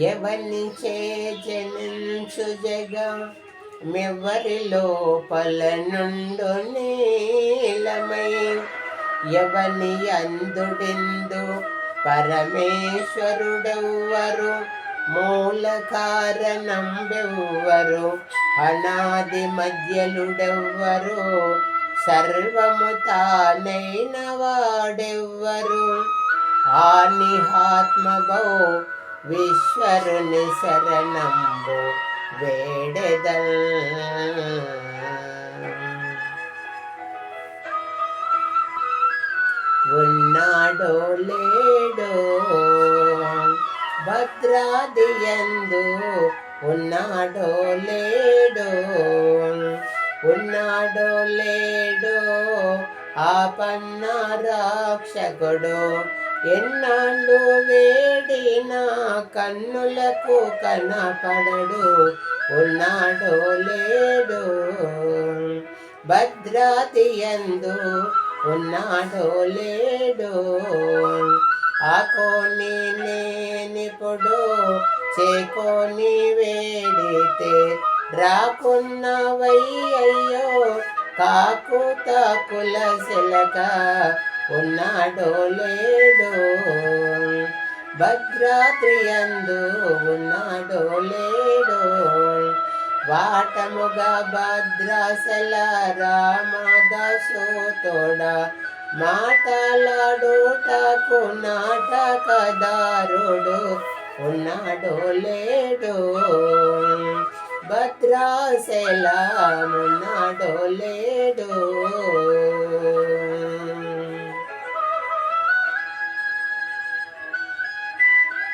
ఎవని చే జనించు జగ మెవ్వరి లోపల నుండు నీలమై ఎవని అందుడిందు పరమేశ్వరుడెవ్వరు మూల కారణం బెవ్వరు అనాది మధ్యలుడెవ్వరు సర్వము తానైన వాడెవ్వరు ఆనిహాత్మభౌ విశ్వరుని శరణంబు వేడెదల్ ఉన్నాడో లేడో భద్రాదియందు ఉన్నాడో లేడో ఉన్నాడో లేడో ఆపన్న రాక్షకుడు ఎన్నాళ్ళు వేడినా కన్నులకు కనపడడు ఉన్నాడో లేడో భద్రాదియందు ఉన్నాడో లేడో ఆకోని నేనిప్పుడు చేకోని వేడితే రాకున్నవయ్యో కాకుత కులశిలక ఉన్నాడో లేడో భద్రాద్రియందు ఉన్నాడో లేడో వాటముగా భద్రాచల రామదాసుతోడ మాటలాడుటకు నాటకదారుడు ఉన్నాడో లేడో భద్రాచల ఉన్నాడో లేడో